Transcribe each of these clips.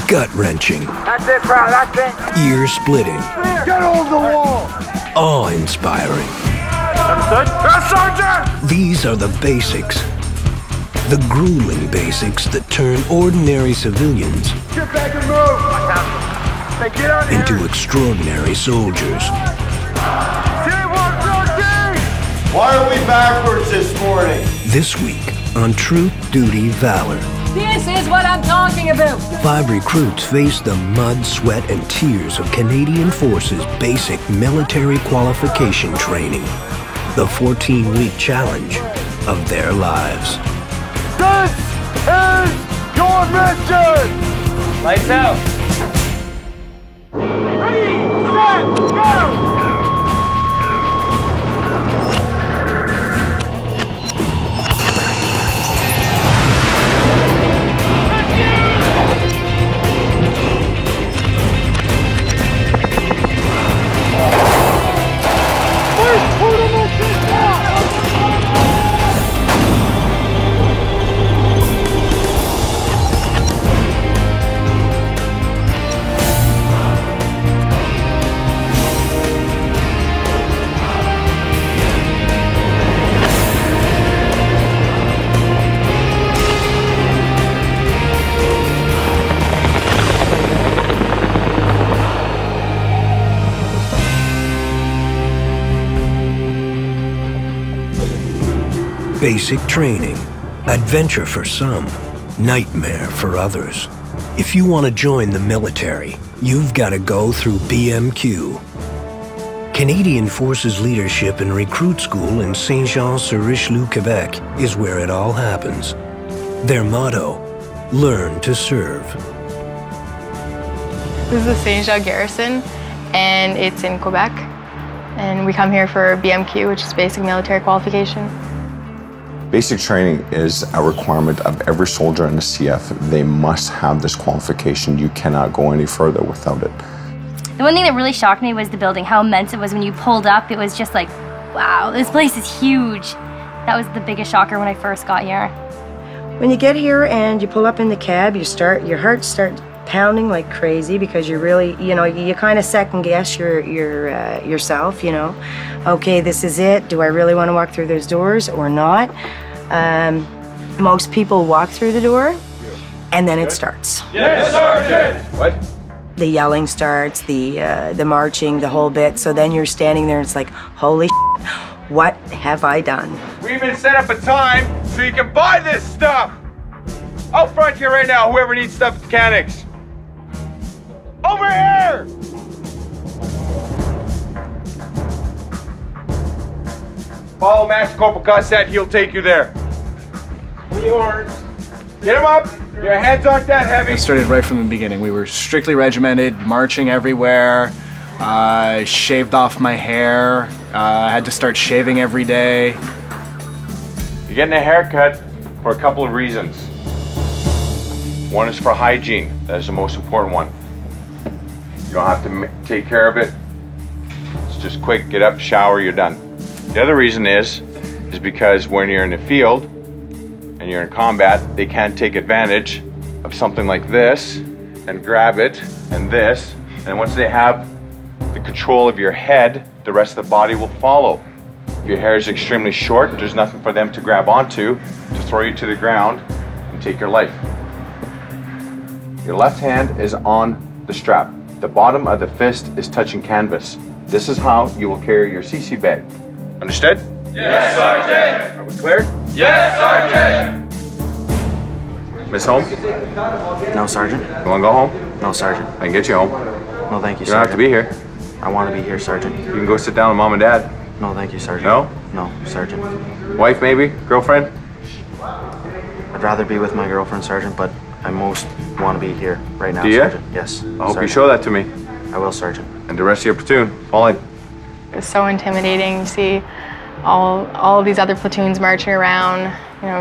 gut-wrenching. That's it, bro, that's it. Ear-splitting. Get over the wall. Awe-inspiring. Understood? Yes, Sergeant! These are the basics. The grueling basics that turn ordinary civilians Get back and move. Hey, get out here. into extraordinary soldiers. Why are we backwards this morning? This week on Troop Duty Valor. This is what I'm talking about. 5 recruits face the mud, sweat, and tears of Canadian Forces basic military qualification training. The 14-week challenge of their lives. This is your mission! Lights out. Ready, set, go! Basic training, adventure for some, nightmare for others. If you want to join the military, you've got to go through BMQ. Canadian Forces Leadership and Recruit School in Saint-Jean-sur-Richelieu, Quebec is where it all happens. Their motto, learn to serve. This is the Saint-Jean Garrison, and it's in Quebec. And we come here for BMQ, which is basic military qualification. Basic training is a requirement of every soldier in the CF. They must have this qualification. You cannot go any further without it. The one thing that really shocked me was the building, how immense it was when you pulled up. It was just like, wow, this place is huge. That was the biggest shocker when I first got here. When you get here and you pull up in the cab, your heart starts pounding like crazy because you really, you kind of second guess yourself, Okay, this is it. Do I really want to walk through those doors or not? Most people walk through the door and then it starts. Yes, Sergeant! What? The yelling starts, the marching, the whole bit. So then you're standing there and it's like, holy shit, what have I done? We even set up a time so you can buy this stuff! Out front here right now, whoever needs stuff mechanics. Over here! Follow Max Corporal Cossette, he'll take you there. Yours. Get him up! Your heads aren't that heavy. It started right from the beginning. We were strictly regimented, marching everywhere. Shaved off my hair. I had to start shaving every day. You're getting a haircut for a couple of reasons. One is for hygiene. That is the most important one. You don't have to take care of it. It's just quick, get up, shower, you're done. The other reason is because when you're in the field and you're in combat, they can't take advantage of something like this and grab it and this. And once they have the control of your head, the rest of the body will follow. If your hair is extremely short, there's nothing for them to grab onto to throw you to the ground and take your life. Your left hand is on the strap. The bottom of the fist is touching canvas. This is how you will carry your CC bag. Understood? Yes, Sergeant! Are we clear? Yes, Sergeant! Miss Holmes? No, Sergeant. You want to go home? No, Sergeant. I can get you home. No, thank you, You don't have to be here. I want to be here, Sergeant. You can go sit down with Mom and Dad. No, thank you, Sergeant. No? No, Sergeant. Wife, maybe? Girlfriend? I'd rather be with my girlfriend, Sergeant, but I most want to be here right now, Do you? Sergeant. Yes. I hope you show that to me. I will, Sergeant. And the rest of your platoon, fall in. It's so intimidating to see all of these other platoons marching around,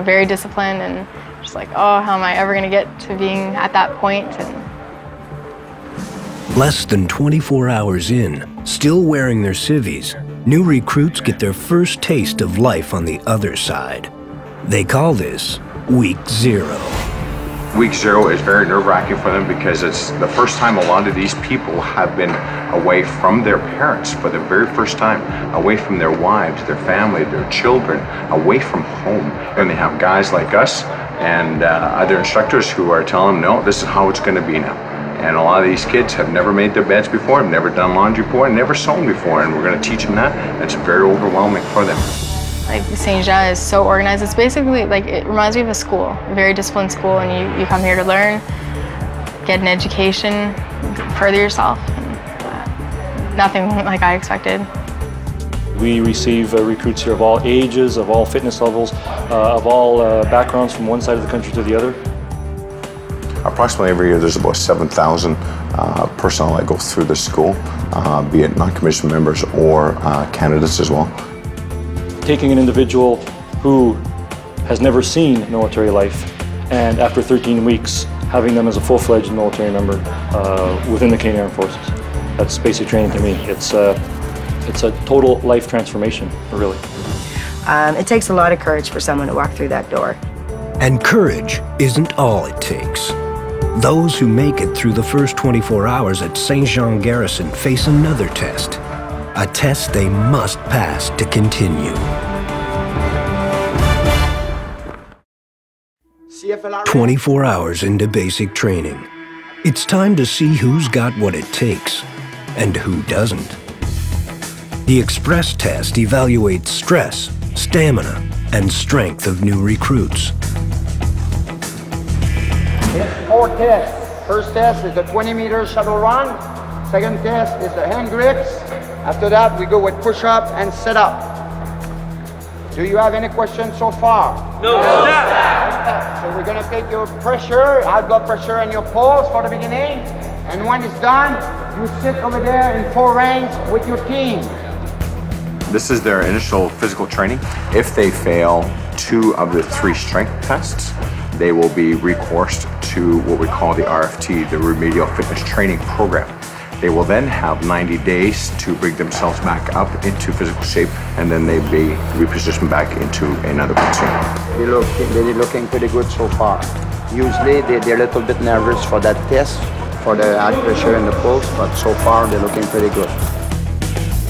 very disciplined, and just like, oh, how am I ever going to get to being at that point? And Less than 24 hours in, still wearing their civvies, new recruits get their first taste of life on the other side. They call this Week 0. Week 0 is very nerve-wracking for them because it's the first time a lot of these people have been away from their parents for the very first time, away from their wives, their family, their children, away from home. And they have guys like us and other instructors who are telling them, no, this is how it's going to be now. And a lot of these kids have never made their beds before, have never done laundry before, never sewn before, and we're going to teach them that. It's very overwhelming for them. Like Saint Jean is so organized. It's basically like, it reminds me of a school, a very disciplined school, and you come here to learn, get an education, further yourself. Nothing like I expected. We receive recruits here of all ages, of all fitness levels, of all backgrounds from one side of the country to the other. Approximately every year there's about 7,000 personnel that go through the school, be it non-commissioned members or candidates as well. Taking an individual who has never seen military life and after 13 weeks having them as a full-fledged military member within the Canadian Armed Forces. That's basic training to me. It's a total life transformation, really. It takes a lot of courage for someone to walk through that door. And courage isn't all it takes. Those who make it through the first 24 hours at Saint Jean Garrison face another test. A test they must pass to continue. CFLRS. 24 hours into basic training. It's time to see who's got what it takes and who doesn't. The Express test evaluates stress, stamina, and strength of new recruits. There's 4 tests. First test is the 20-meter shuttle run. Second test is the hand grips. After that, we go with push-up and sit-up. Do you have any questions so far? No, sir. So we're going to take your pressure, high blood pressure, and your pulse for the beginning. And when it's done, you sit over there in 4 ranks with your team. This is their initial physical training. If they fail 2 of the 3 strength tests, they will be recoursed to what we call the RFT, the Remedial Fitness Training Program. They will then have 90 days to bring themselves back up into physical shape, and then they'll be repositioned back into another platoon. They're looking pretty good so far. Usually they're a little bit nervous for that test, for the high pressure and the pulse, but so far they're looking pretty good.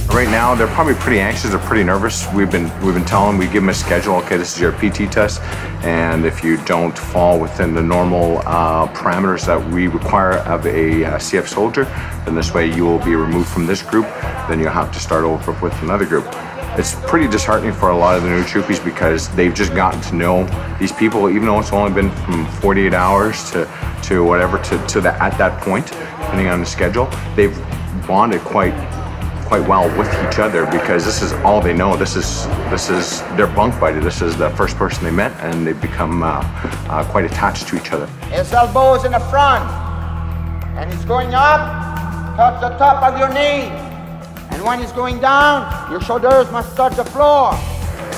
Right now, they're probably pretty anxious, they're pretty nervous. We've been telling them, we give them a schedule, okay, this is your PT test, and if you don't fall within the normal parameters that we require of a CF soldier, then this way you will be removed from this group, then you'll have to start over with another group. It's pretty disheartening for a lot of the new troopies because they've just gotten to know these people, even though it's only been from 48 hours to whatever, at that point, depending on the schedule, they've bonded quite well with each other because this is all they know. This is their bunk buddy. This is the first person they met, and they've become quite attached to each other. His elbows in the front, and he's going up, touch the top of your knee, and when he's going down, your shoulders must touch the floor.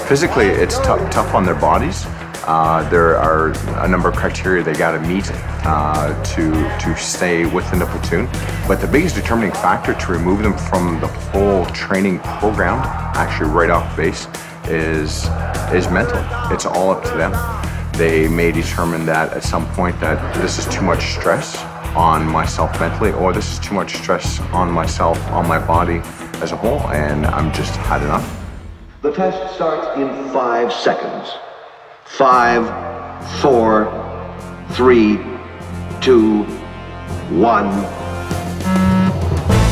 Physically, it's tough on their bodies. There are a number of criteria they got to meet to stay within the platoon. But the biggest determining factor to remove them from the whole training program, actually right off base, is mental. It's all up to them. They may determine that at some point that this is too much stress on myself mentally, or this is too much stress on myself, on my body as a whole, and I'm just had enough. The test starts in 5 seconds. 5, 4, 3, 2, 1.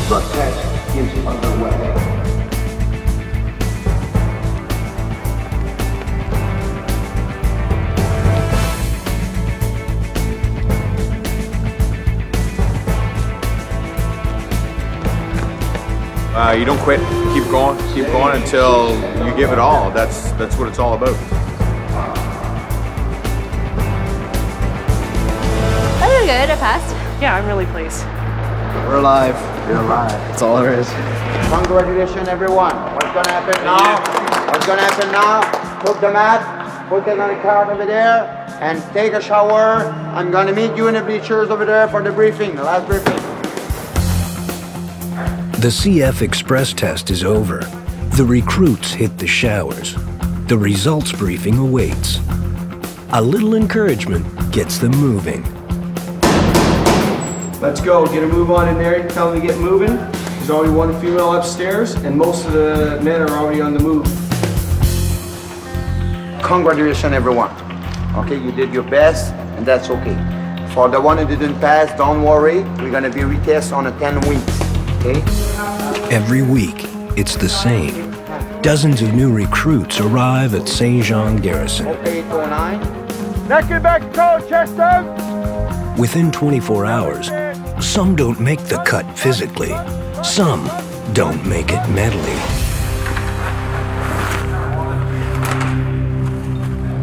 The test is underway. You don't quit. Keep going until you give it all. That's what it's all about. I did good, I passed. Yeah, I'm really pleased. We're alive. You're alive. That's all there is. Congratulations, everyone. What's gonna happen now? What's gonna happen now? Took the mat, put it on the cart over there, and take a shower. I'm gonna meet you in the bleachers over there for the briefing, the last briefing. The CF Express test is over. The recruits hit the showers. The results briefing awaits. A little encouragement gets them moving. Let's go, get a move on in there, tell them to get moving. There's already one female upstairs, and most of the men are already on the move. Congratulations, everyone. Okay, you did your best, and that's okay. For the one who didn't pass, don't worry. We're gonna be retest on a 10 weeks, okay? Every week, it's the same. Dozens of new recruits arrive at St. Jean Garrison. Okay, 809. Neck and back toe, chest out. Within 24 hours, some don't make the cut physically. Some don't make it mentally.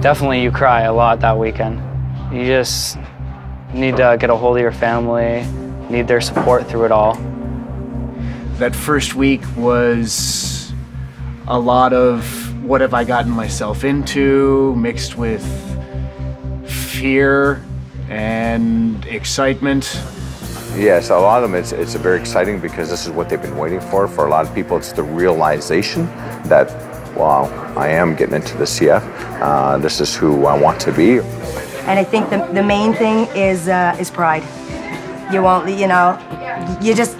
Definitely you cry a lot that weekend. You just need to get a hold of your family, need their support through it all. That first week was a lot of what have I gotten myself into, mixed with fear and excitement. Yes, a lot of them, it's very exciting because this is what they've been waiting for. For a lot of people, it's the realization that, wow, I am getting into the CF. This is who I want to be. And I think the main thing is pride. You won't, you know, you just,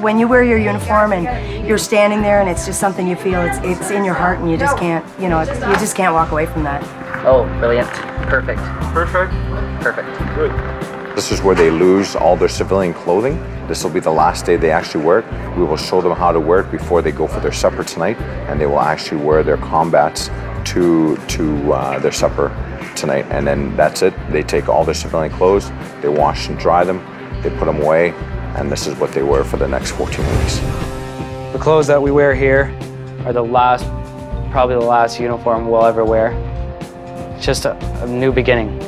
when you wear your uniform and you're standing there and it's just something you feel, it's in your heart and you just can't, you know, you just can't walk away from that. Oh, brilliant. Perfect. Perfect? Perfect. Good. This is where they lose all their civilian clothing. This will be the last day they actually wear it. We will show them how to wear it before they go for their supper tonight, and they will actually wear their combats to their supper tonight. And then that's it. They take all their civilian clothes, they wash and dry them, they put them away, and this is what they wear for the next 14 weeks. The clothes that we wear here are probably the last uniform we'll ever wear. It's just a new beginning,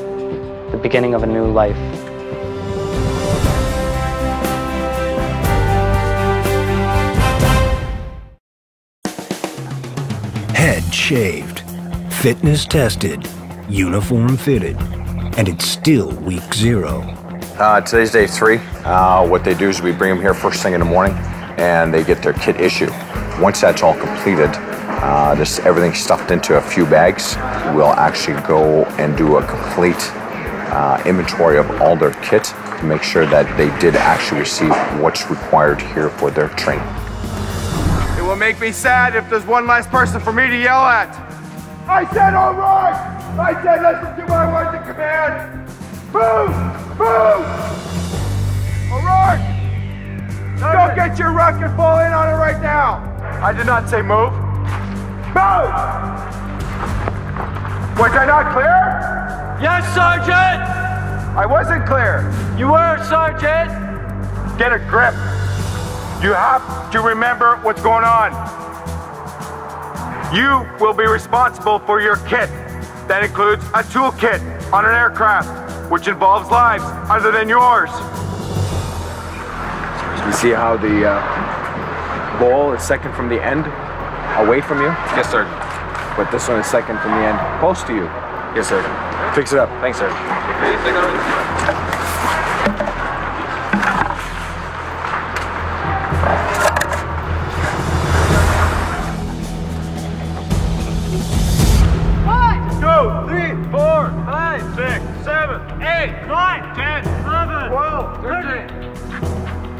the beginning of a new life. Head shaved, fitness tested, uniform fitted, and it's still week 0. Today's day 3. What they do is we bring them here first thing in the morning and they get their kit issue. Once that's all completed, everything's stuffed into a few bags. We'll actually go and do a complete inventory of all their kit to make sure that they did actually receive what's required here for their training. It will make me sad if there's one less person for me to yell at. I said all right! I said listen to my words of command! Move! Move! All right! Don't get your ruck and fall in on it right now! I did not say move. Move! Was I not clear? Yes, Sergeant! I wasn't clear. You were, Sergeant! Get a grip. You have to remember what's going on. You will be responsible for your kit. That includes a toolkit on an aircraft, which involves lives other than yours. You see how the ball is second from the end, away from you? Yes, sir. But this one is second from the end, close to you. Yes, sir. Fix it up. Thanks, sir.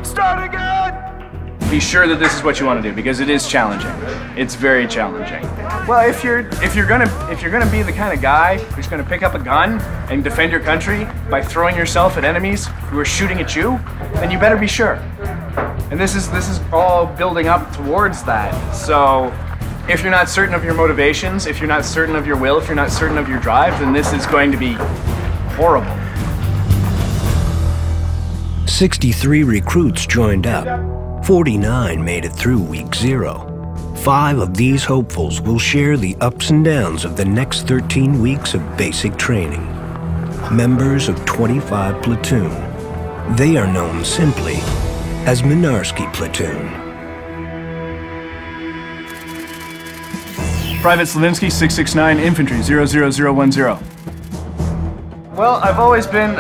Start again! Be sure that this is what you want to do because it is challenging. It's very challenging. Well, if you're gonna be the kind of guy who's gonna pick up a gun and defend your country by throwing yourself at enemies who are shooting at you, then you better be sure. And this is all building up towards that. So if you're not certain of your motivations, if you're not certain of your will, if you're not certain of your drive, then this is going to be horrible. 63 recruits joined up. 49 made it through week 0. 5 of these hopefuls will share the ups and downs of the next 13 weeks of basic training. Members of 25 Platoon. They are known simply as Mynarski Platoon. Private Slavinsky, 669, Infantry, 00010. Well, I've always been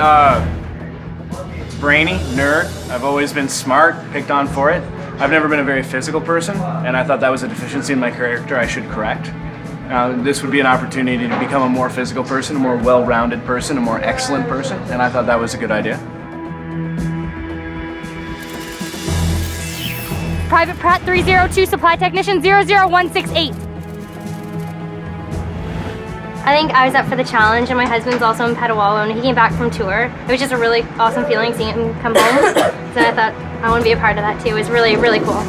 brainy, nerd. I've always been smart, picked on for it. I've never been a very physical person, and I thought that was a deficiency in my character I should correct. This would be an opportunity to become a more physical person, a more well-rounded person, a more excellent person, and I thought that was a good idea. Private Pratt 302, Supply Technician 00168. I think I was up for the challenge, and my husband's also in Petawawa, and he came back from tour. It was just a really awesome feeling seeing him come home. So I thought I want to be a part of that too. It was really, really cool.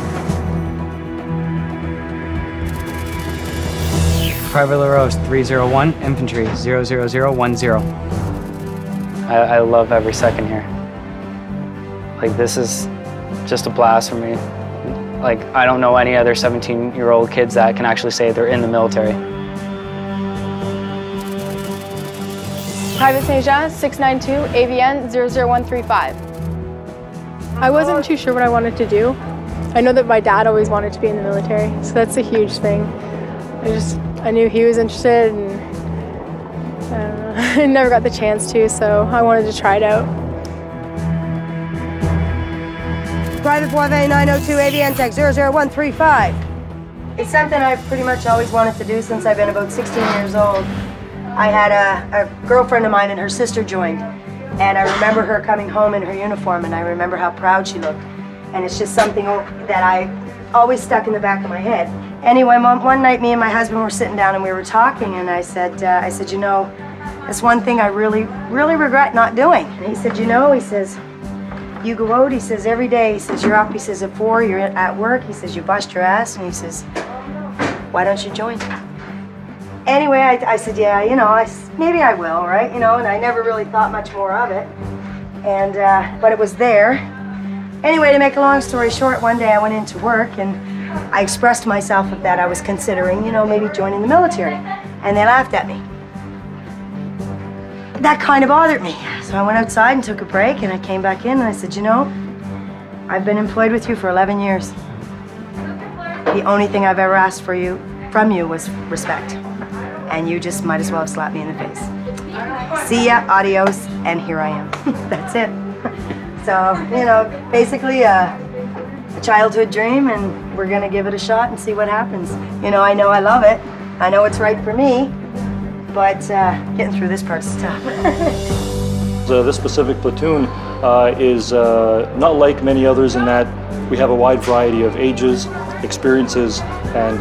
Private LaRose 301, Infantry 00010. I love every second here. Like, this is just a blast for me. Like, I don't know any other 17-year-old kids that can actually say they're in the military. Private St. Jean 692, AVN 00135. I wasn't too sure what I wanted to do. I know that my dad always wanted to be in the military, so that's a huge thing. I knew he was interested, and I don't know, I never got the chance to, so I wanted to try it out. Private Poivre 902, AVN Tech 00135. It's something I've pretty much always wanted to do since I've been about 16 years old. I had a girlfriend of mine and her sister joined, and I remember her coming home in her uniform, and I remember how proud she looked. And it's just something that I always stuck in the back of my head. Anyway, one night me and my husband were sitting down and we were talking, and I said, you know, that's one thing I really, really regret not doing. And he said, you know, he says, you go out, he says, every day, he says, you're up, he says, at 4, you're at work, he says, you bust your ass, and he says, why don't you join? Anyway, I said, yeah, you know, maybe I will, right? You know, and I never really thought much more of it. And, but it was there. Anyway, to make a long story short, one day I went into work and I expressed to myself that I was considering, you know, maybe joining the military. And they laughed at me. That kind of bothered me. So I went outside and took a break, and I came back in and I said, you know, I've been employed with you for 11 years. The only thing I've ever asked from you was respect. And you just might as well have slapped me in the face. See ya, adios, and here I am. That's it. So, you know, basically a childhood dream, and we're gonna give it a shot and see what happens. You know I love it. I know it's right for me, but getting through this part's tough. This specific platoon is not like many others in that we have a wide variety of ages, experiences, and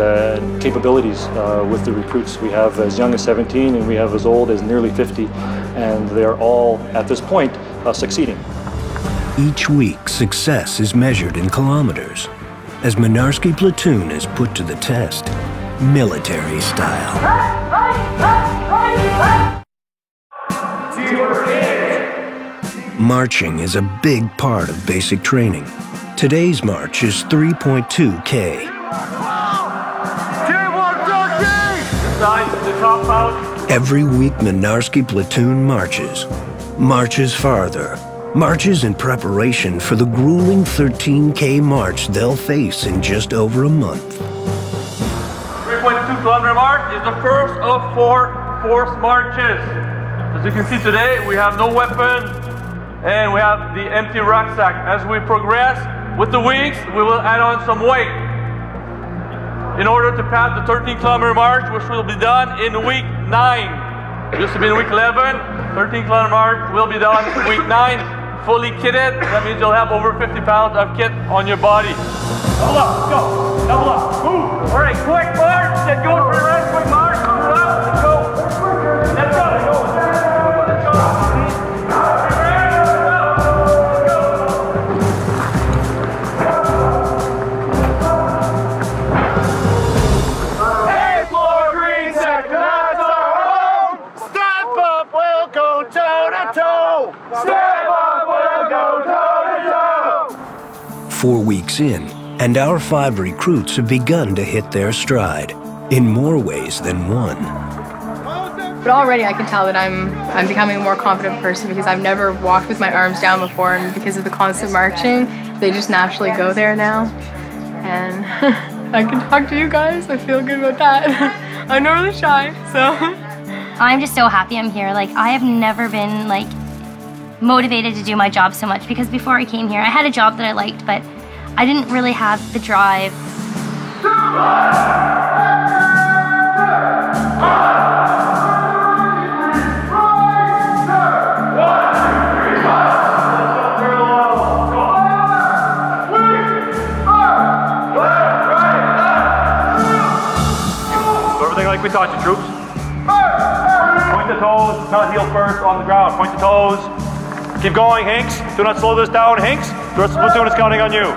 capabilities with the recruits. We have as young as 17 and we have as old as nearly 50, and they're all, at this point, succeeding. Each week, success is measured in kilometers, as Mynarski platoon is put to the test, military style. Marching is a big part of basic training. Today's march is 3.2K. Every week, Mynarski platoon marches farther, marches in preparation for the grueling 13K march they'll face in just over a month. 3.2 kilometer march is the first of 4 forced marches. As you can see today, we have no weapon and we have the empty rucksack. As we progress with the weeks, we will add on some weight in order to pass the 13 kilometer march, which will be done in week 9. It used to be in week 11. 13 kilometer march will be done in week 9. Fully kitted, that means you'll have over 50 pounds of kit on your body. Double up, go, double up, move. All right, quick march, get going for the rest, quick march, move up, let's go. Let's go, let's go. Let's go. Hey, Florida Green Sector, that's our home. Step up, we'll go toe to toe. Step up. 4 weeks in, and our 5 recruits have begun to hit their stride, in more ways than one. But already I can tell that I'm becoming a more confident person because I've never walked with my arms down before, and because of the constant marching, they just naturally go there now. And I can talk to you guys, I feel good about that. I'm not really shy, so. I'm just so happy I'm here. Like, I have never been like motivated to do my job so much, because before I came here, I had a job that I liked, but I didn't really have the drive. Like we taught you, troops. Point the toes, not heel first, on the ground. Point the toes. Keep going, Hinks. Do not slow this down, Hinks. The rest of the platoon is counting on you.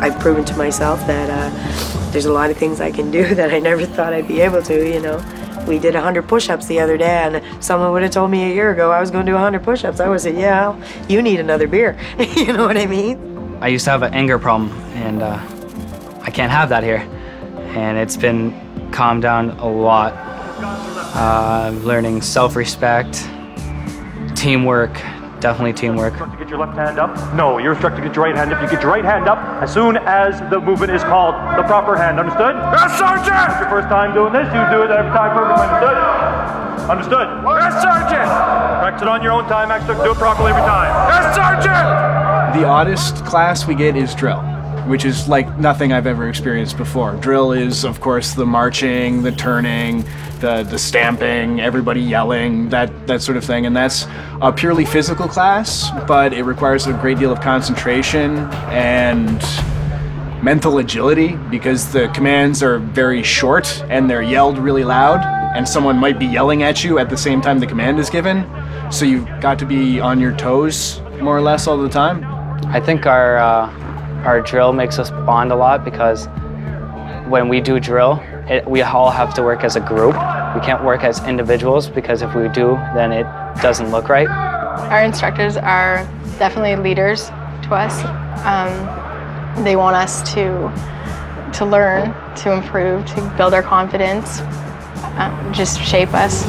I've proven to myself that there's a lot of things I can do that I never thought I'd be able to, you know. We did 100 push-ups the other day, and someone would have told me a year ago I was going to do 100 push-ups. I would say, yeah, you need another beer. You know what I mean? I used to have an anger problem, and I can't have that here. And it's been calmed down a lot. Learning self-respect, teamwork, definitely teamwork. Instructor, get your left hand up. No, your instructor, get your right hand up. You get your right hand up as soon as the movement is called, the proper hand. Understood? Yes, Sergeant! It's your first time doing this. You do it every time perfectly. Understood? Understood? Yes, Sergeant! Practice it on your own time. Actually, do it properly every time. Yes, Sergeant! The oddest class we get is drill, which is like nothing I've ever experienced before. Drill is, of course, the marching, the turning, the stamping, everybody yelling, that sort of thing. And that's a purely physical class, but it requires a great deal of concentration and mental agility because the commands are very short and they're yelled really loud, and someone might be yelling at you at the same time the command is given. So you've got to be on your toes more or less all the time. I think our drill makes us bond a lot because when we do drill, we all have to work as a group. We can't work as individuals because if we do, then it doesn't look right. Our instructors are definitely leaders to us. They want us to learn, to improve, to build our confidence, just shape us.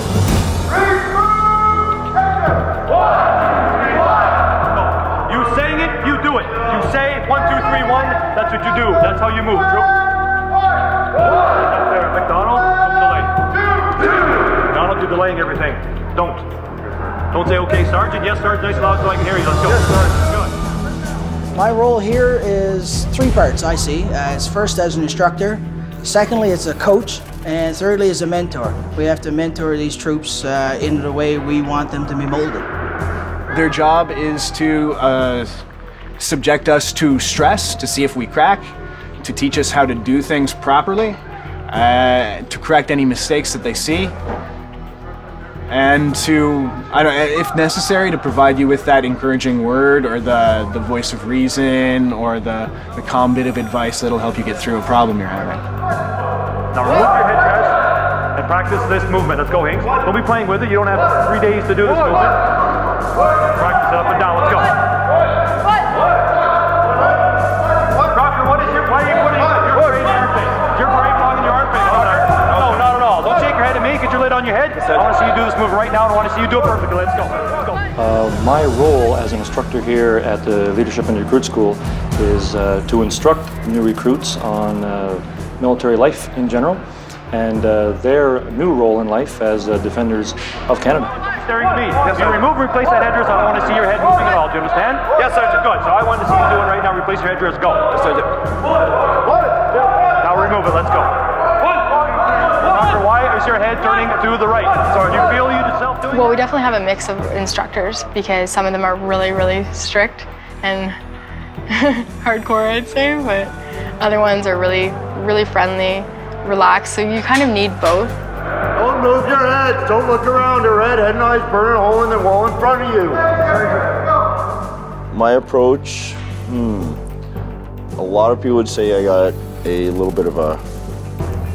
You saying it, you do it. You say 1, 2, 3, 1, that's what you do. That's how you move, troop. Up there, McDonald, don't delay. McDonald, you're delaying everything. Don't say, okay, Sergeant. Yes, Sergeant, nice and loud so I can hear you. Let's go. Yes, Sergeant. Good. My role here is 3 parts, I see. It's first as an instructor, secondly as a coach, and thirdly as a mentor. We have to mentor these troops in the way we want them to be molded. Their job is to subject us to stress to see if we crack, to teach us how to do things properly, to correct any mistakes that they see, and to, if necessary, to provide you with that encouraging word or the voice of reason or the calm bit of advice that'll help you get through a problem you're having. Now remove your headdress and practice this movement. Let's go, Hinks. Don't be playing with it. You don't have 3 days to do this movement. Practice it up and down. Let's go. Proctor, why are you putting your brain in your face? Your brain on your armpit. No, not at all. Don't shake your head at me. Get your lid on your head. I want to see you do this move right now. I want to see you do it perfectly. Let's go. Let's go. My role as an instructor here at the Leadership and Recruit School is to instruct new recruits on military life in general and their new role in life as defenders of Canada. Staring at me. Yes, you remove and replace that headdress. I don't want to see your head moving at all. Do you understand? Yes, Sergeant. Good. So I want to see you do it right now. Replace your headdress. Go. Yes, Sergeant. Now remove it. Let's go. Doctor, why is your head turning to the right? So do you feel you yourself doing Well, we definitely have a mix of instructors because some of them are really, really strict and hardcore, I'd say, but other ones are really, really friendly, relaxed. So you kind of need both. Don't move your heads. Don't look around. Your head and eyes burn a hole in the wall in front of you. My approach, a lot of people would say I got a little bit of a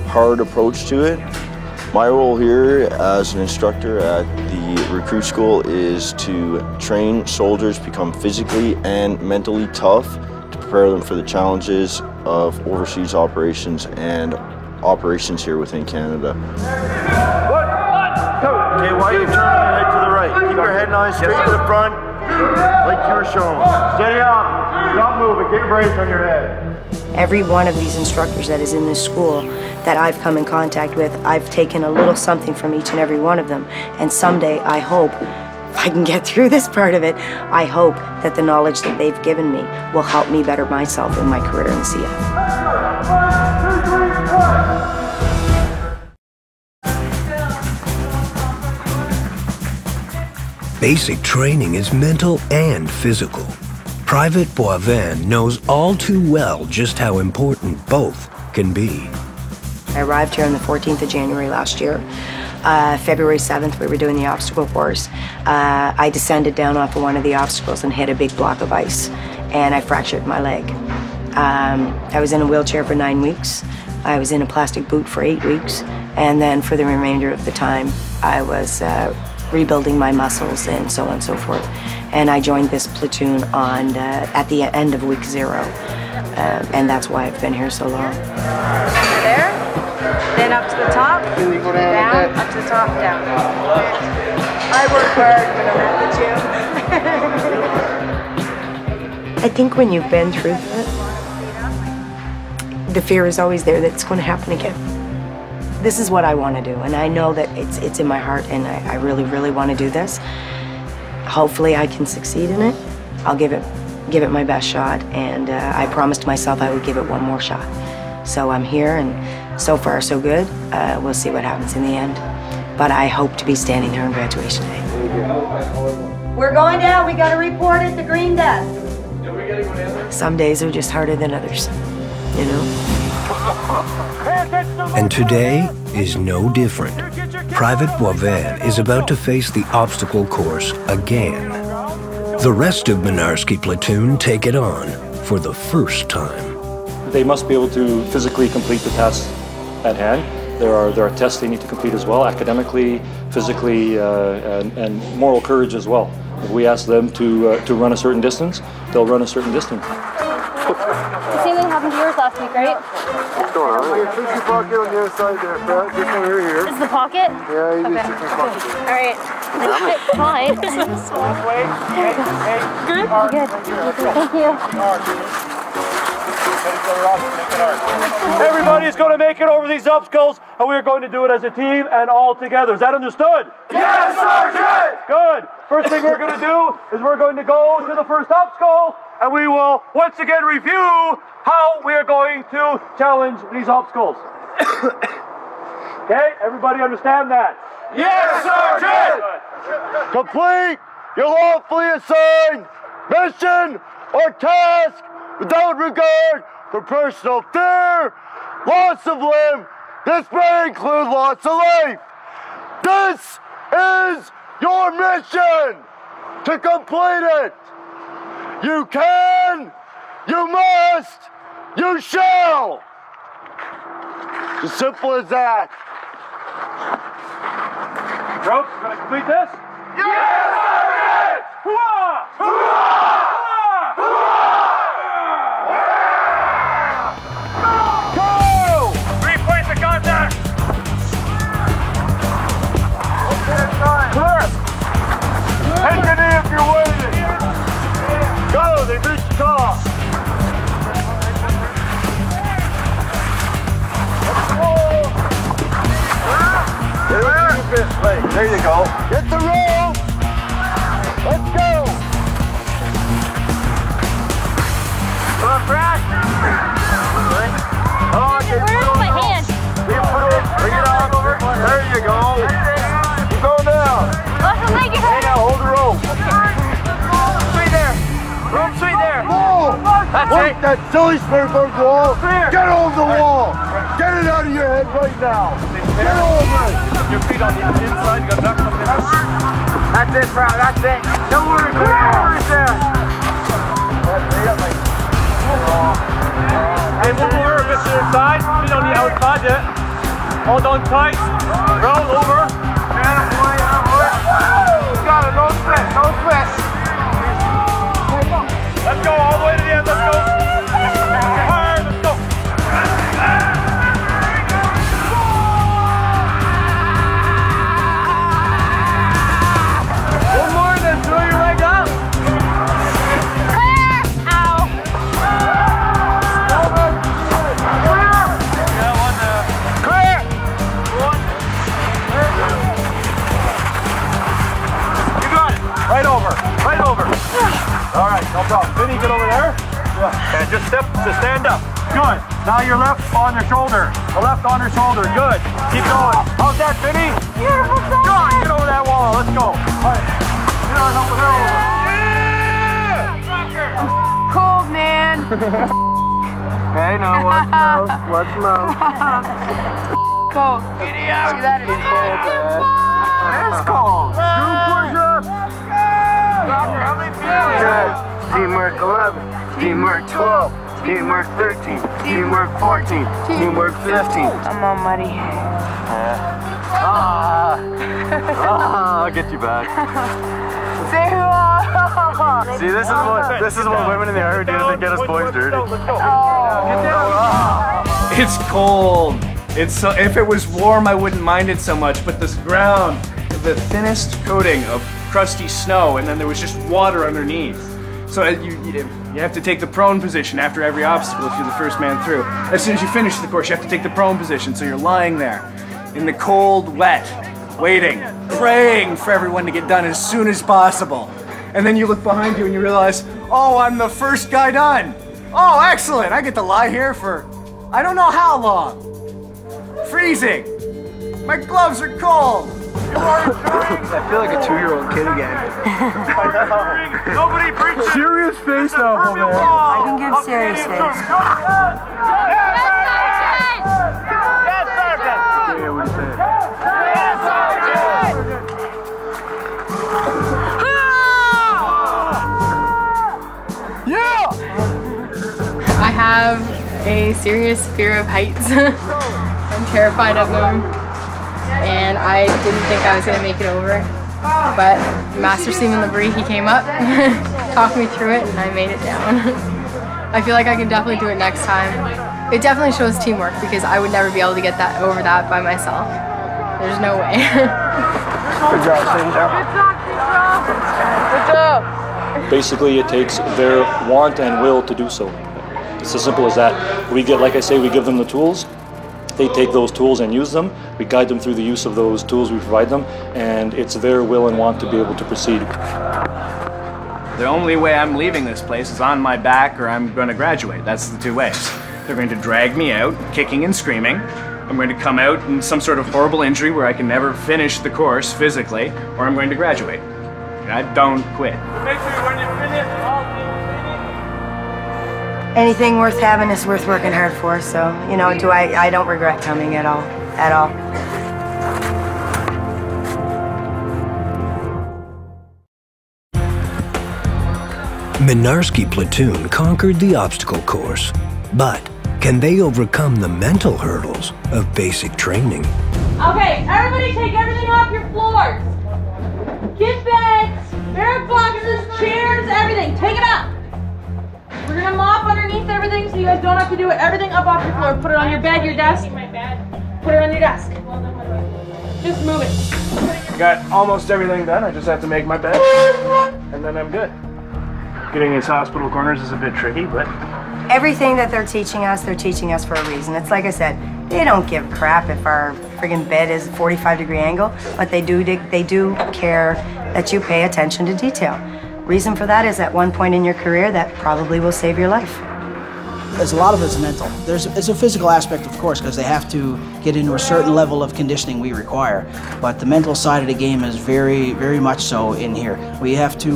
hard approach to it. My role here as an instructor at the recruit school is to train soldiers become physically and mentally tough to prepare them for the challenges of overseas operations and operations here within Canada. Okay, why are you turning your head to the right? Keep your head and eyes straight to the front, like you were showing. Steady up. Stop moving. Get your brace on your head. Every one of these instructors that is in this school that I've come in contact with, I've taken a little something from each and every one of them. And someday, I hope, if I can get through this part of it, I hope that the knowledge that they've given me will help me better myself in my career in the CF. Basic training is mental and physical. Private Boivin knows all too well just how important both can be. I arrived here on the 14th of January last year. February 7th, we were doing the obstacle course. I descended down off of one of the obstacles and hit a big block of ice, and I fractured my leg. I was in a wheelchair for 9 weeks. I was in a plastic boot for 8 weeks, and then for the remainder of the time, I was rebuilding my muscles and so on and so forth. And I joined this platoon on at the end of week 0, and that's why I've been here so long. There, then up to the top, down, up to the top, down. I work hard when I'm at the gym. I think when you've been through that, the fear is always there that it's going to happen again. This is what I want to do, and I know that it's in my heart, and I really, really want to do this. Hopefully I can succeed in it. I'll give it my best shot, and I promised myself I would give it one more shot. So I'm here, and so far so good. We'll see what happens in the end. But I hope to be standing there on graduation day. We're going down. We got to report at the green desk. Some days are just harder than others, you know? And today is no different. Private Boivin is about to face the obstacle course again. The rest of Mynarski platoon take it on for the first time. They must be able to physically complete the tasks at hand. There are tests they need to complete as well, academically, physically, and moral courage as well. If we ask them to run a certain distance, they'll run a certain distance. The same thing happened to yours last week, right? What's going on? Your tissue pocket on the other side there, Fred. This one here. This is the pocket? Yeah, you need tissue pocket. All right. Fine. Good? Good. Thank you. Everybody's going to make it over these obstacles, and we're going to do it as a team and all together. Is that understood? Yes, Sergeant! Good. First thing we're going to do is we're going to go to the first obstacle, and we will once again review how we are going to challenge these obstacles. Okay, everybody understand that? Yes, Sergeant! Complete your lawfully assigned mission or task without regard for personal fear, loss of limb. This may include loss of life. This is your mission. To complete it, you can, you must, you shall. As simple as that. Troops, you gonna complete this? Yes, Sergeant! Hooah! Hooah! Go! 3 points of contact. Clear. Take a knee if you're waiting. Go, they reached the top. There you go. Get the roll. Let's go. Come on, Brad. Where's my hand? Bring it on over. There you go. Keep going down. Hey, now hold the rope. Sweet there. Rope sweet there. That's it. That silly springboard wall. Get over the wall. Get it out of your head right now. Get over it. Your feet on the inside. You got duck coming in. That's it, bro. That's it. Don't worry, bro. Right there. Hey, move over a bit to the side. Feet on the outside yet. Hold on tight. Roll over. Got it. No sweat. No sweat. Let's go all the way to the end. Let's go. Hard. Let's go. One more, then throw your leg up. Right over, right over. All right, no problem. Vinny, get over there. Yeah, just stand up. Good. Now your left on your shoulder. The left on your shoulder. Good. Keep going. How's that, Vinny? Beautiful. Come on, get over that wall. Let's go. All right. Get on up with her over. I'm cold, man. Hey, no, let's move. Let's move. Cold. Giddy up. See that? It's cold. Do push-ups. How many feet? Teamwork 11. Teamwork 12. Teamwork 13, teamwork 14, teamwork 15. I'm all muddy. I'll get you back. See, this is what women in the army do to get us boys dirty. It's cold. It's so. If it was warm, I wouldn't mind it so much. But this ground, the thinnest coating of crusty snow, and then there was just water underneath. So you have to take the prone position after every obstacle if you're the first man through. As soon as you finish the course, you have to take the prone position. So you're lying there in the cold, wet, waiting, praying for everyone to get done as soon as possible. And then you look behind you and you realize, oh, I'm the first guy done. Oh, excellent. I get to lie here for I don't know how long. Freezing. My gloves are cold. I feel like a 2-year-old kid again. Nobody preaches. Serious face now, man. I can give serious face. Yes, Sergeant. Yeah, what is that? Yeah! I have a serious fear of heights. I'm terrified of them. And I didn't think I was going to make it over. But Master Seaman Labrie, he came up, talked me through it, and I made it down. I feel like I can definitely do it next time. It definitely shows teamwork because I would never be able to get that over that by myself. There's no way. Good job, Sam. Good job. Basically, it takes their want and will to do so. It's as simple as that. We get, like I say, we give them the tools. They take those tools and use them. We guide them through the use of those tools we provide them, and it's their will and want to be able to proceed. The only way I'm leaving this place is on my back or I'm going to graduate. That's the two ways. They're going to drag me out, kicking and screaming. I'm going to come out in some sort of horrible injury where I can never finish the course physically, or I'm going to graduate. I don't quit. Make sure when you finish, Anything worth having is worth working hard for, so, you know, I don't regret coming at all, Mynarski Platoon conquered the obstacle course, but can they overcome the mental hurdles of basic training? Okay, everybody take everything off your floors. Kit bags, barrack boxes, chairs, everything. Take it up. We're gonna mop underneath everything so you guys don't have to do it. Everything up off your floor. Put it on your bed, your desk. Put it on your desk. Just move it. Got almost everything done. I just have to make my bed, and then I'm good. Getting these hospital corners is a bit tricky, but Everything that they're teaching us for a reason. It's like I said, they don't give a crap if our friggin' bed is a 45-degree angle, but they do care that you pay attention to detail. Reason for that is at one point in your career that probably will save your life. There's a lot of it's mental. It's a physical aspect, of course, because they have to get into a certain level of conditioning we require. But the mental side of the game is very, very much so in here. We have to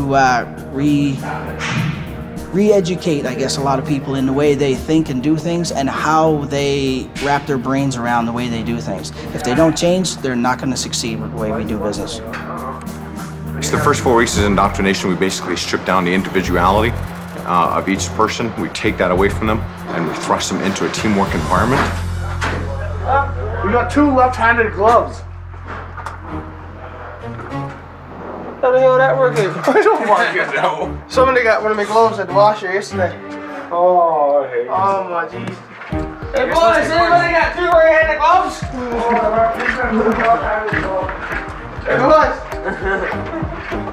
re-educate, I guess, a lot of people in the way they think and do things and how they wrap their brains around the way they do things. If they don't change, they're not going to succeed with the way we do business. So the first 4 weeks is indoctrination. We basically strip down the individuality of each person. We take that away from them and we thrust them into a teamwork environment. We got 2 left-handed gloves. How the hell that working? I don't want you to know. Somebody got one of my gloves at the washer yesterday. Oh, I hate you. Oh my jeez. Hey boys, anybody got 2 right-handed gloves? Hey boys.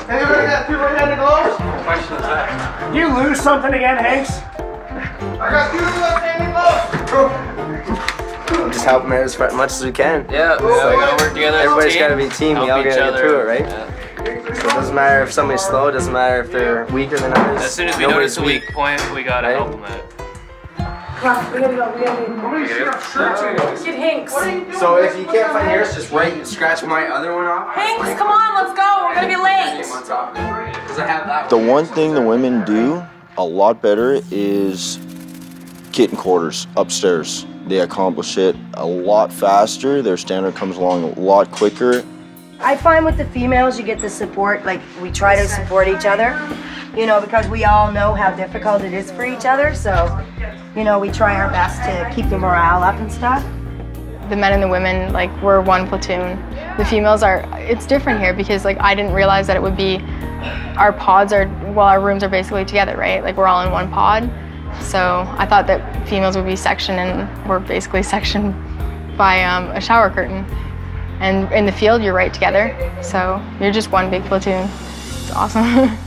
Anybody got 2 right-handed gloves? What question is that? You lose something again, Hanks? I got 2 left-handed gloves. Just help them out as much as we can. Yeah, we gotta work together. Everybody's gotta be a team. We all gotta get through it, right? Yeah. So it doesn't matter if somebody's slow. It doesn't matter if they're weaker than others. As soon as we notice a weak point, we gotta help them out. Come on, we gotta go. Get Hanks. So if you can't find yours, just scratch my other one off. Hanks, come on, let's go. We're gonna be late. Because I have that The one. one thing the women do a lot better is kitten quarters upstairs. They accomplish it a lot faster. Their standard comes along a lot quicker. I find with the females, you get the support, like we try to support each other, you know, because we all know how difficult it is for each other. So, you know, we try our best to keep the morale up and stuff. The men and the women, like, we're one platoon. The females are, it's different here because, like, I didn't realize that it would be, our pods are, well, our rooms are basically together, right? Like, we're all in one pod. So I thought that females would be sectioned, and we're basically sectioned by a shower curtain. And in the field, you're right together. So you're just one big platoon. It's awesome. I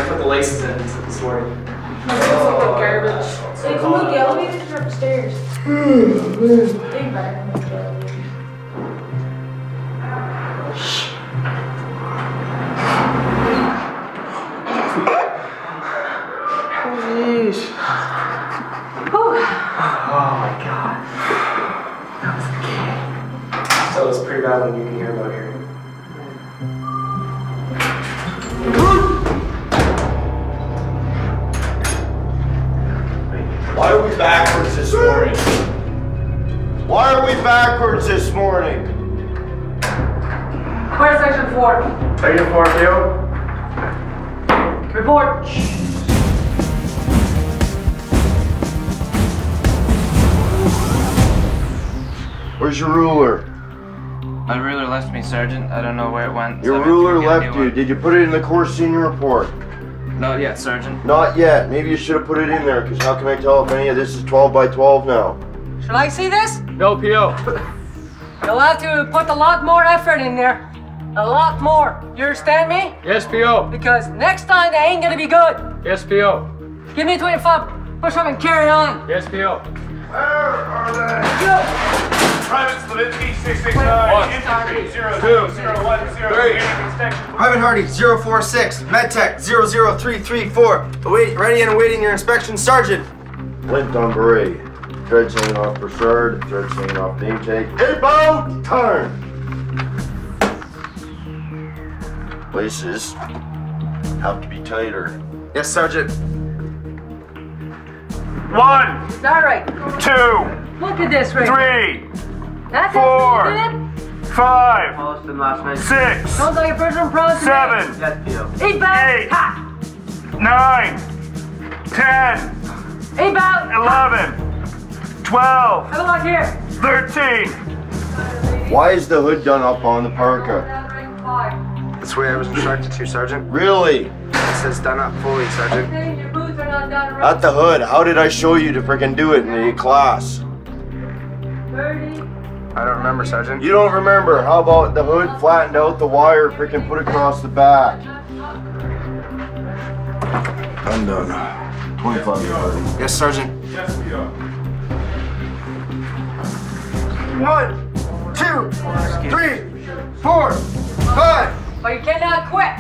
put the laces in this morning. Oh, garbage. So you come up the elevators or upstairs? Big bag. Oh my god. That was the kid. So it's pretty bad when you can hear about here. Why are we backwards this morning? Why are we backwards this morning? Where's section 4? Section 4, PO. Report. Where's your ruler? My ruler left me, Sergeant. I don't know where it went. Your ruler left you. Did you put it in the course senior report? Not yet, Sergeant. Not yet. Maybe you should have put it in there, because how can I tell if any of this is 12 by 12 now? Should I see this? No, PO. You'll have to put a lot more effort in there. A lot more. You understand me? Yes, PO. Because next time they ain't gonna be good. Yes, PO. Give me 25. Push up and carry on. Yes, PO. Where are they? Good. Private Slavinsky, 669, Infantry, 02010, Private Hardy, 046, MedTech, 00334. Ready and awaiting your inspection, Sergeant. Flint on beret. Threads hanging off Broussard, threads hanging off name tag. Inbound! Turn! Laces have to be tighter. Yes, Sergeant. 1, Is that right? 2, Look at this right 3, That's 4, it. 5, Austin last night. 6, Sounds like a person from 7, Yes, PO. 8 back. 9, 10, 8 back. 11, 12, Have a look here. 13. Why is the hood done up on the parka? That's where I was instructed to, Sergeant. Really? It says done up fully, Sergeant. Okay, your boots are not done right. Not the hood. How did I show you to frickin' do it in the class? 30. I don't remember, Sergeant. You don't remember. How about the hood flattened out, the wire frickin' put across the back? I'm done. 25 yards. Yes, Sergeant. 1, 2, 3, 4, 5. But you cannot quit.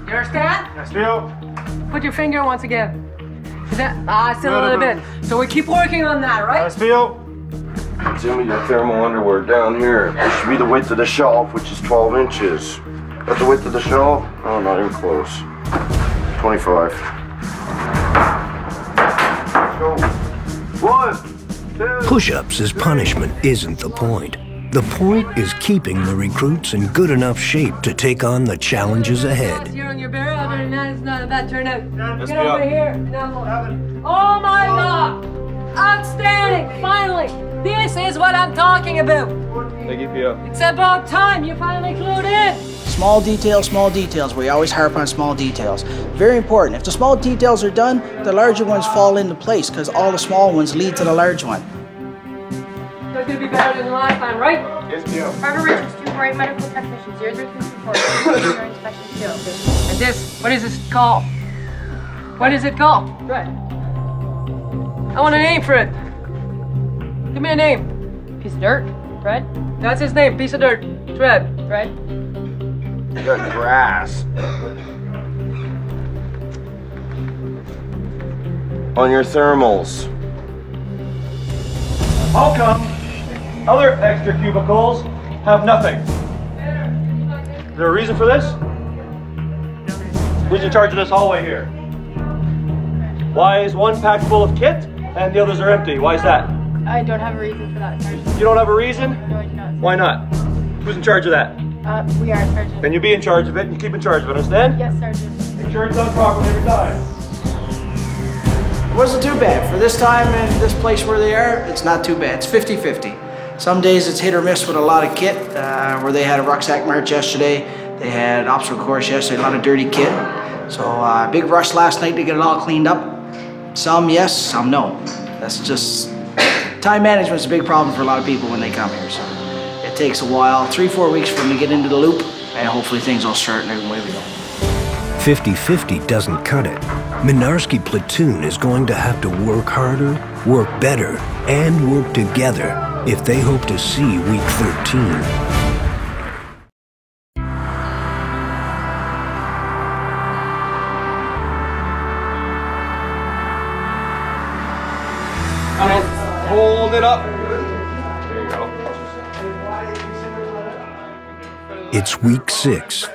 You understand? Yes, PO. Put your finger once again. Is that? Still a little bit. So we keep working on that, right? Yes, PO. Jimmy, your thermal underwear down here. This should be the width of the shelf, which is 12 inches. That's the width of the shelf? Oh, not even close. 25. Go. 1, 2. Push-ups as punishment isn't the point. The point is keeping the recruits in good enough shape to take on the challenges ahead. Here on your barrel, other than that, it's not a bad turnout. Yes, Get over PO. here. Now, oh my God! Outstanding! Finally! This is what I'm talking about. Thank you, PO. It's about time you finally clued in. Small details. We always harp on small details. Very important. If the small details are done, the larger ones fall into place because all the small ones lead to the large one. That's gonna be better than the last time, right? Yes, PO. Private Richards, 248 medical technician, 00334, your inspection still. And this, what is this called? What is it called? Right. I want a name for it. Give me a name. Piece of dirt, Fred. That's his name, piece of dirt. Fred. Fred. You got grass. On your thermals. How come other extra cubicles have nothing? Is there a reason for this? Who's in charge of this hallway here? Why is one packed full of kit and the others are empty? Why is that? I don't have a reason for that, Sergeant. You don't have a reason? No, I do not. Why not? Who's in charge of that? We are, Sergeant. Then you be in charge of it and keep in charge of it, understand? Yes, Sergeant. Make sure it's done properly every time. It wasn't too bad. For this time and this place where they are, it's not too bad. It's 50-50. Some days it's hit or miss with a lot of kit, where they had a rucksack march yesterday. They had an obstacle course yesterday, a lot of dirty kit. So big rush last night to get it all cleaned up. Some yes, some no. That's just, time management's a big problem for a lot of people when they come here. So it takes a while, 3-4 weeks for them to get into the loop, and hopefully things will start and away we go. 50-50 doesn't cut it. Mynarski Platoon is going to have to work harder, work better, and work together if they hope to see Week 13. Hold it up. There you go. It's Week 6,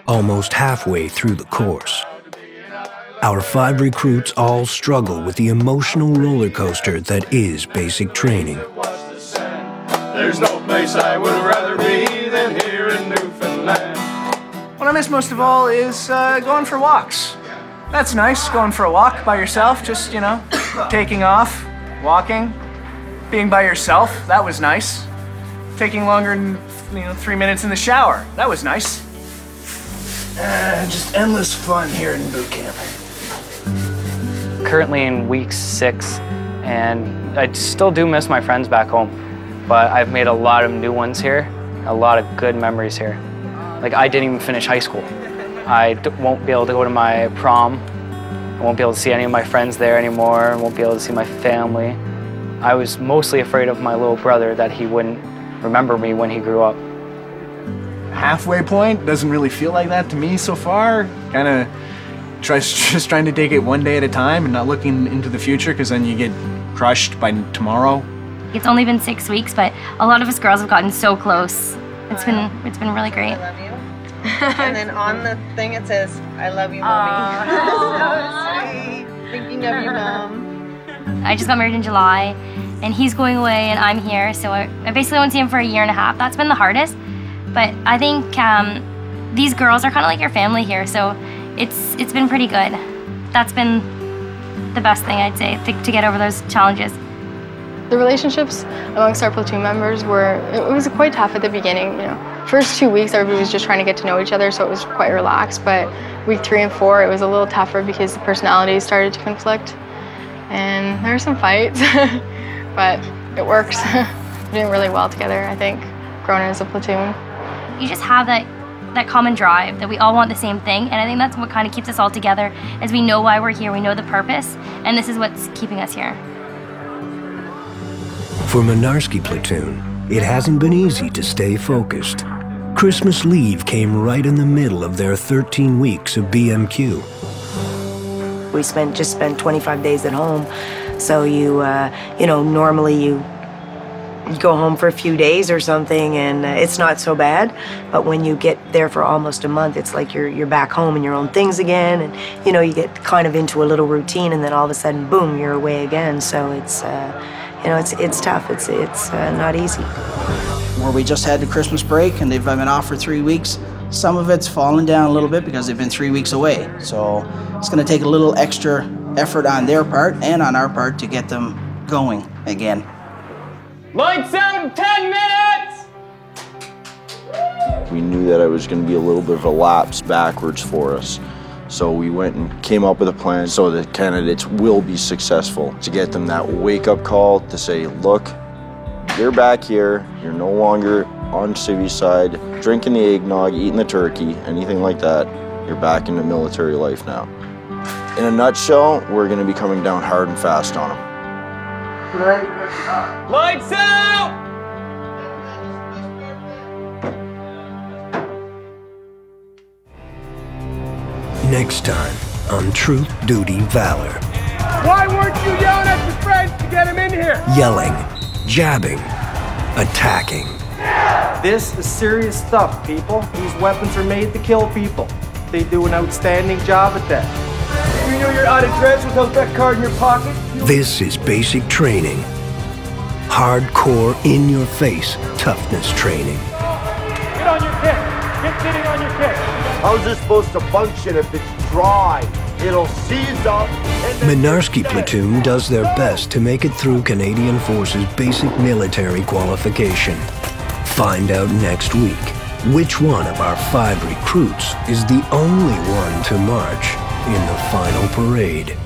almost halfway through the course. Our 5 recruits all struggle with the emotional roller coaster that is basic training. There's no place I would rather be than here in Newfoundland. What I miss most of all is going for walks. That's nice, going for a walk by yourself, just, you know, taking off, walking, being by yourself. That was nice. Taking longer than 3 minutes in the shower. That was nice. Just endless fun here in boot camp. Currently in week 6, and I still do miss my friends back home, but I've made a lot of new ones here, a lot of good memories here. Like, I didn't even finish high school. I won't be able to go to my prom. I won't be able to see any of my friends there anymore. I won't be able to see my family. I was mostly afraid of my little brother, that he wouldn't remember me when he grew up. Halfway point doesn't really feel like that to me so far. Kind of just trying to take it one day at a time and not looking into the future, because then you get crushed by tomorrow. It's only been 6 weeks, but a lot of us girls have gotten so close. It's been really great. I love you. And then on the thing it says, I love you, Mommy. So sweet. Thinking of you, Mom. I just got married in July, and he's going away and I'm here, so I basically won't see him for 1.5 years. That's been the hardest, but I think these girls are kind of like your family here, so it's been pretty good. That's been the best thing, I'd say, to get over those challenges. The relationships amongst our platoon members it was quite tough at the beginning, you know. First 2 weeks, everybody was just trying to get to know each other, so it was quite relaxed, but week 3 and 4, it was a little tougher because the personalities started to conflict, and there were some fights, but it works. We're doing really well together, I think, growing as a platoon. You just have that common drive that we all want the same thing, and I think that's what kind of keeps us all together, is we know why we're here, we know the purpose, and this is what's keeping us here. For Mynarski Platoon, it hasn't been easy to stay focused. Christmas leave came right in the middle of their 13 weeks of BMQ. We just spent 25 days at home, so you know, normally you go home for a few days or something, and it's not so bad. But when you get there for almost a month, it's like you're back home in your own things again, and you know, you get kind of into a little routine, and then all of a sudden, boom, you're away again. So it's you know, it's tough. It's not easy. Where we just had the Christmas break and they've been off for 3 weeks, some of it's fallen down a little bit because they've been 3 weeks away. So it's going to take a little extra effort on their part and on our part to get them going again. Lights out in 10 minutes! We knew that it was going to be a little bit of a lapse backwards for us. So we went and came up with a plan so that candidates will be successful, to get them that wake-up call to say, look, you're back here, you're no longer on Civi's side, drinking the eggnog, eating the turkey, anything like that. You're back into military life now. In a nutshell, we're going to be coming down hard and fast on them. Lights out! Next time on Truth, Duty, Valor. Why weren't you yelling at your friends to get him in here? Yelling, jabbing, attacking. This is serious stuff, people. These weapons are made to kill people. They do an outstanding job at that. You know you're out of dress without that card in your pocket? This is basic training. Hardcore, in-your-face toughness training. Get on your kick. Get sitting on your kick. How's this supposed to function if it's dry? It'll seize up. Mynarski platoon does their best to make it through Canadian Forces basic military qualification. Find out next week which one of our 5 recruits is the only one to march in the final parade.